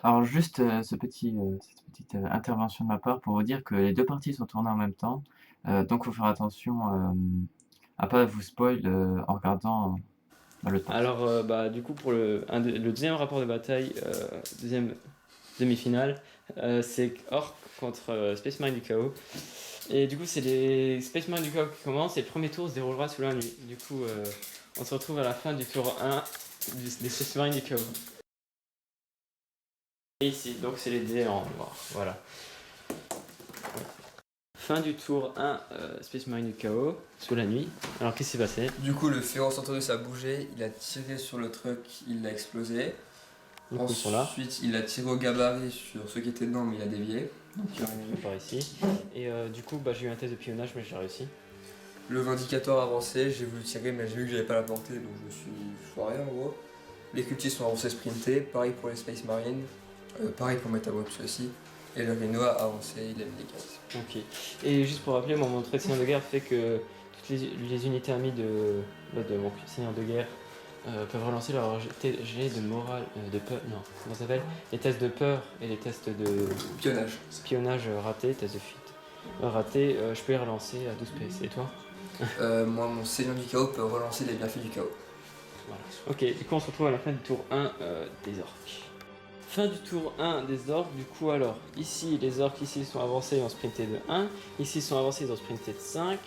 Alors juste, cette petite, intervention de ma part pour vous dire que les 2 parties sont tournées en même temps, donc faut faire attention, à pas vous spoil, en regardant, l'autre partie. Alors, bah, du coup, pour le deuxième rapport de bataille, deuxième demi-finale, c'est Orc contre Space Marine du Chaos. Et du coup, c'est les Space Marine du Chaos qui commencent et le premier tour se déroulera sous la nuit. Du coup, on se retrouve à la fin du tour 1 des Space Marine du Chaos. Et ici, donc c'est les dés en noir. Voilà. Fin du tour 1, Space Marine du Chaos, sous la nuit. Alors, qu'est-ce qui s'est passé? Du coup, le Ferrocentaurus a bougé, il a tiré sur le truck, il l'a explosé. Du coup, ils sont là. Ensuite, il a tiré au gabarit sur ceux qui étaient dedans, mais il a dévié. Donc, je vais par ici. Et du coup, bah, j'ai eu un test de pionnage, mais j'ai réussi. Le Vindicator a avancé, j'ai voulu tirer, mais j'ai vu que j'avais pas la portée, donc je suis foiré en gros. Les cultistes sont avancés sprintés, pareil pour les Space Marines, pareil pour Metabox aussi. Et le Rhino a avancé, il a mis des cases. Ok. Et juste pour rappeler, mon trait de seigneur de guerre fait que toutes les unités amies de mon seigneur de guerre peuvent relancer leur jet de morale, de peur, non, comment ça s'appelle? Les tests de peur et les tests de Pionnage. spionnage ratés, tests de fuite ratés, je peux les relancer à 12 PS. Et toi? Moi, mon Seigneur du Chaos peut relancer les bienfaits du chaos. Voilà. Ok, du coup on se retrouve à la fin du tour 1 des orques. Fin du tour 1 des orques, du coup alors, ici les orques ici sont avancés, ils ont sprinté de 1, ici ils sont avancés, ils ont sprinté de 5,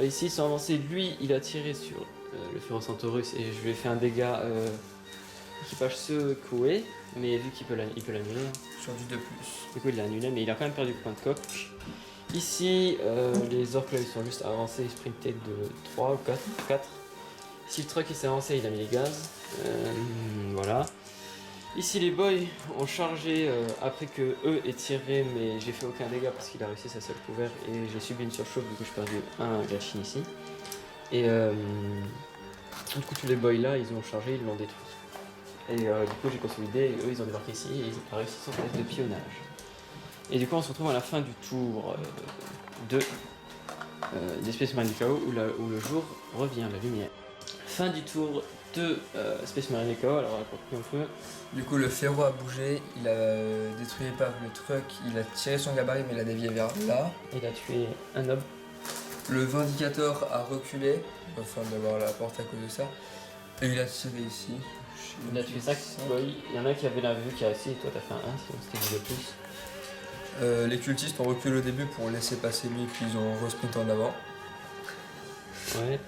ici ils sont avancés, lui il a tiré sur le Ferrocentaurus et je lui ai fait un dégât équipage secoué, mais vu qu'il peut l'annuler, Sur du 2+. du coup il l'a annulé, mais il a quand même perdu le point de coque. Ici les orques là ils sont juste avancés, ils sprintaient de 3 ou 4. Ici le truck il s'est avancé, il a mis les gaz, voilà. Ici les boys ont chargé après que eux aient tiré, mais j'ai fait aucun dégât parce qu'il a réussi sa seule couvert et j'ai subi une surchauffe, du coup j'ai perdu un Gachin ici. Et du coup tous les boys là ils ont chargé, ils l'ont détruit. Et du coup j'ai consolidé et eux ils ont débarqué ici et ils ont réussi son test de pionnage. Et du coup on se retrouve à la fin du tour 2 des Space Marine du Chaos où le jour revient, la lumière. Fin du tour 2 Space Marine du Chaos, alors raconte-nous un peu. Du coup, le Ferro a bougé, il a détruit par le truck, il a tiré son gabarit, mais il a dévié vers là. Il a tué un homme. Le Vindicator a reculé, afin d'avoir la porte à cause de ça. Et il a tiré ici. Il a tué 5 boys. Il y en a qui avaient la vue qui a réussi et toi t'as fait un 1, sinon c'était de plus. Les cultistes ont reculé au début pour laisser passer lui, puis ils ont resprinté en avant. Ouais.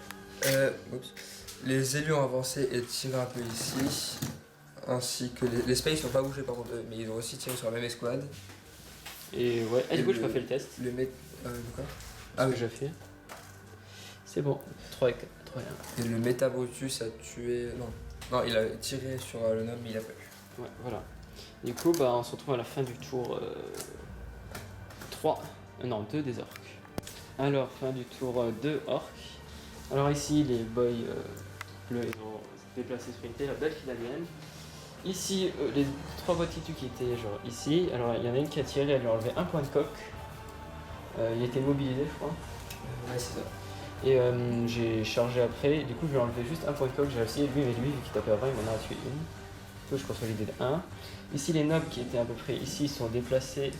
Les élus ont avancé et tiré un peu ici. Ainsi que les Space n'ont pas bougé par contre, mais ils ont aussi tiré sur la même escouade. Et ouais. Et du coup j'ai pas fait le test. Le mét... quoi Ah oui, j'ai fait. C'est bon. 3 et 3 et 1. Et le Metabrutus a tué... Non, il a tiré sur le nom, mais il a pas eu. Ouais, voilà. Du coup, bah, on se retrouve à la fin du tour 3. Non, 2 des orques. Alors, fin du tour 2 orques. Alors ici, les boys bleus, ils ont déplacé, sprinté, la belle finalienne. Ici, les 3 voititudes qui étaient genre ici. Alors, il y en a une qui a tiré, elle lui a enlevé un point de coque. Il était mobilisé, je crois. Ouais, c'est ça. Et j'ai chargé après, du coup je lui ai enlevé juste un point de coque, j'ai réussi, lui, vu qu'il tapait à 20, il m'en a tué une. Du coup je consolidais de 1. Ici les nobles qui étaient à peu près ici sont déplacés.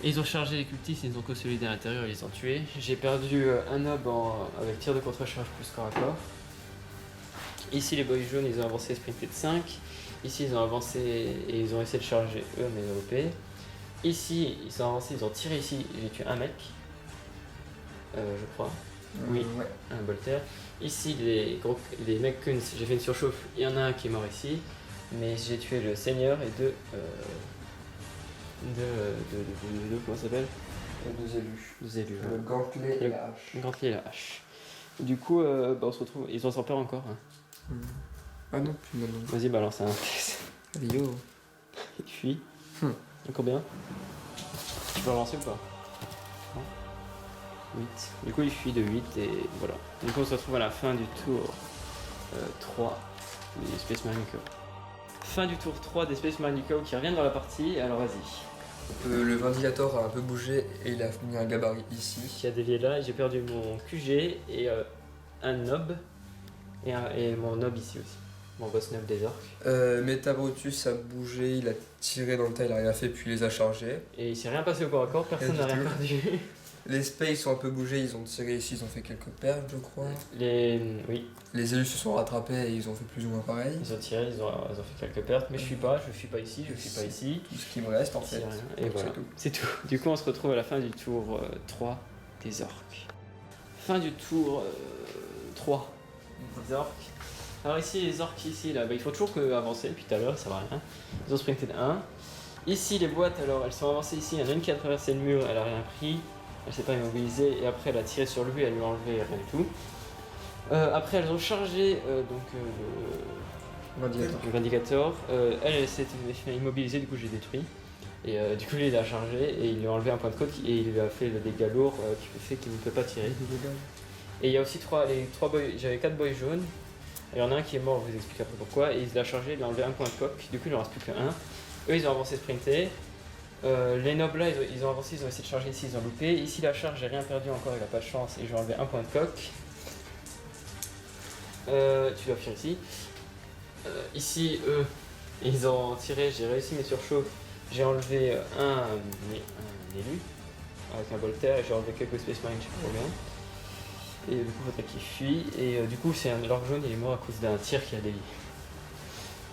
Et ils ont chargé les cultistes, ils ont consolidé à l'intérieur, ils les ont tués. J'ai perdu un noble avec tir de contre-charge plus corps à corps. Ici les boys jaunes ils ont avancé sprinté de 5. Ici ils ont avancé et ils ont essayé de charger eux mais OP. Ici ils sont avancés, ils ont tiré ici, j'ai tué un mec. Je crois. Oui, ouais. un bolter. Ici, les mecs Kunz, j'ai fait une surchauffe, il y en a un qui est mort ici, mais j'ai tué le seigneur et deux comment ça s'appelle? Deux élus. Deux élus. Le gantelet et la hache. Le gantelet et la hache. Du coup, bah, on se retrouve. Ils ont sans peur encore. Hein. Ah non, plus maintenant. Vas-y, balance un test. Allez, yo. Il fuit. Combien? Tu peux relancer ou pas? 8. Du coup, il fuit de 8 et voilà. Du coup, on se retrouve à la fin du tour 3 des Space Marine du Chaos. Fin du tour 3 des Space Marine du Chaos qui reviennent dans la partie. Alors, vas-y. Le Vindicator a un peu bougé et il a mis un gabarit ici. Qui a dévié là et j'ai perdu mon QG et un nob et mon nob ici aussi. Bon, boss 9 des orques. Metabrotus a bougé, il a tiré dans le tas, il a rien fait, puis il les a chargés. Et il s'est rien passé au corps à corps, personne n'a Rien rien du tout. perdu. Les Space ont un peu bougé, ils ont tiré ici, ils ont fait quelques pertes, je crois. Oui, Les élus se sont rattrapés et ils ont fait plus ou moins pareil. ils ont tiré, ils ont fait quelques pertes, mais je suis pas ici, je suis pas ici. Tout ce qui me reste en C'est fait. rien. Et Donc, voilà, c'est tout. c'est tout. Du coup, on se retrouve à la fin du tour 3 des orques. Fin du tour 3 des orques. Alors ici, les orques, ici, là, il faut toujours que avancer depuis tout à l'heure, ça va rien. Ils ont sprinté de 1. Ici, les boîtes, alors, elles sont avancées ici. Il y en a une qui a traversé le mur, elle a rien pris. Elle s'est pas immobilisée, et après, elle a tiré sur lui, elle lui a enlevé rien du tout. Après, elles ont chargé le Vindicator. Elle s'est fait immobiliser, du coup, j'ai détruit. Et du coup, lui, il a chargé et il lui a enlevé un point de côte et il lui a fait le dégât lourd qui fait qu'il ne peut pas tirer. Et il y a aussi j'avais 4 boys jaunes. Il y en a un qui est mort, je vous explique après pourquoi. Et il l'a chargé, il a enlevé un point de coque. Du coup, il en reste plus qu'un. Eux, ils ont avancé sprinté. Les nobles là, ils ont avancé, ils ont essayé de charger ici, ils ont loupé. Ici, la charge, j'ai rien perdu encore, il a pas de chance et j'ai enlevé un point de coque. Tu dois faire ici. Ici, eux, ils ont tiré, j'ai réussi mes surchauffes. J'ai enlevé un élu avec un Voltaire et j'ai enlevé quelques Space Marines, je sais pas combien. Et du coup, il faudrait qu'il fuit. Et du coup, c'est un l'orque jaune, il est mort à cause d'un tir qui a dévié.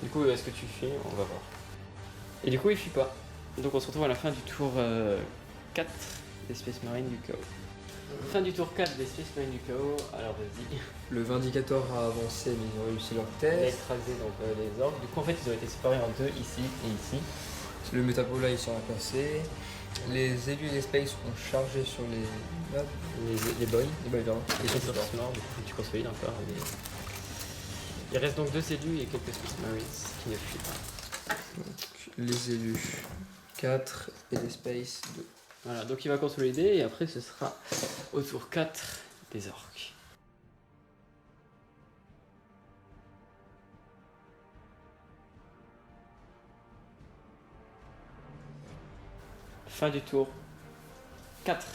Du coup, est-ce que tu fuis? On va voir. Et du coup, il fuit pas. Donc, on se retrouve à la fin du tour 4 des Space Marines du chaos. Fin du tour 4 des Space Marines du chaos. Alors, vas-y. Le Vindicator a avancé, mais ils ont réussi leur Il a test. écrasé donc, les orques. Du coup, en fait, ils ont été séparés en deux, ici et ici. Le Métapo là, ils sont passés. Les élus et les Space ont chargé sur les mobs. Les boys. Les boys, pardon. Ils sont sur ce nord, du coup, tu consolides encore. Il reste donc 2 élus et quelques Space Marines qui ne fuient pas. Donc, les élus 4 et les Space 2. Voilà, donc il va consolider et après ce sera au tour 4 des orques. Fin du tour 4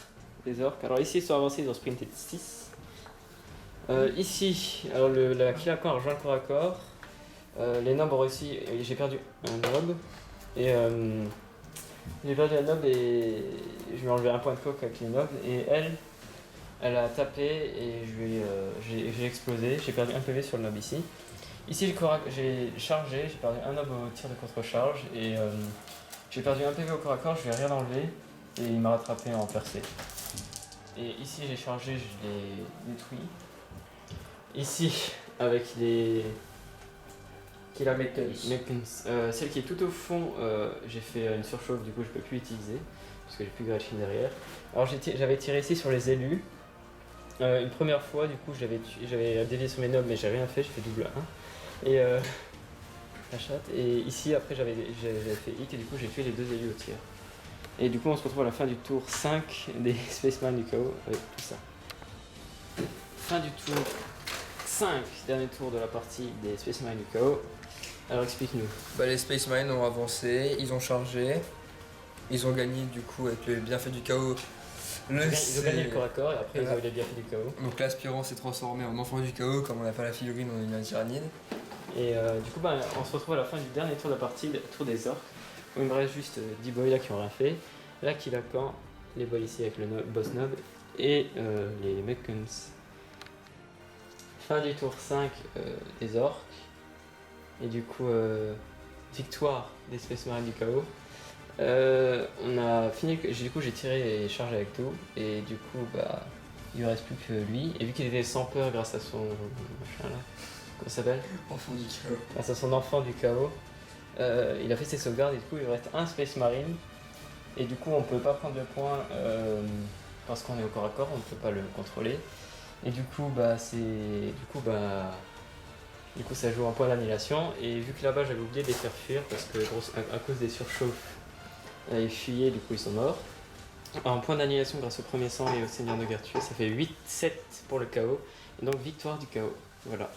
des orques. Alors ici ils sont avancés, ils ont sprinté de 6. Ici, alors la kill à corps a rejoint le corps à corps. Les nobs ont réussi, j'ai perdu un nob. Et j'ai perdu un nob et je lui ai enlevé un point de coque avec les nobs. Et elle a tapé et j'ai explosé. J'ai perdu un PV sur le nob ici. Ici j'ai chargé, j'ai perdu un nob au tir de contre-charge. Et j'ai perdu un PV au corps à corps, je lui ai rien enlevé. Et il m'a rattrapé en percée. Et ici j'ai chargé, je l'ai détruit. Ici, avec les Killer Makens. celle qui est tout au fond, j'ai fait une surchauffe, du coup je peux plus l'utiliser parce que j'ai plus Gretchen derrière. Alors j'avais tiré ici sur les élus. Une première fois, du coup j'avais dévié sur mes nobs mais j'ai rien fait, j'ai fait double 1. Et la chatte. Et ici après j'avais fait hit et du coup j'ai tué les 2 élus au tir. Et du coup on se retrouve à la fin du tour 5 des Spaceman du chaos avec tout ça. Fin du tour 5, dernier tour de la partie des Space Marines du chaos. Alors explique-nous. Bah, les Space Marines ont avancé, ils ont chargé. Ils ont gagné du coup avec le bienfait du chaos. Ils ont gagné le corps à corps et après ils ont eu les bienfaits du chaos. Donc l'aspirant s'est transformé en enfant du chaos, comme on n'a pas la figurine, on a une tyrannide. Et du coup on se retrouve à la fin du dernier tour de la partie, le tour des orques. Où il me reste juste 10 boys là qui ont rien fait. Là qui la camp, les boys ici avec le boss nob et les Mekons. Fin du tour 5 des orques. Et du coup, victoire des Space Marines du chaos. On a fini, du coup j'ai tiré et chargé avec tout. Et du coup, bah, il ne reste plus que lui. Et vu qu'il était sans peur grâce à son machin là, comment ça s'appelle? Enfant du chaos. Grâce à son enfant du chaos, il a fait ses sauvegardes et du coup il reste un Space Marine. Et du coup on peut pas prendre de points parce qu'on est au corps à corps, on ne peut pas le contrôler. Et du coup ça joue en point d'annihilation. Et vu que là-bas j'avais oublié de les faire fuir parce que à cause des surchauffes, ils fuyaient, du coup ils sont morts. En point d'annihilation grâce au premier sang et au Seigneur de guerre tué, ça fait 8-7 pour le chaos. Et donc victoire du chaos. Voilà.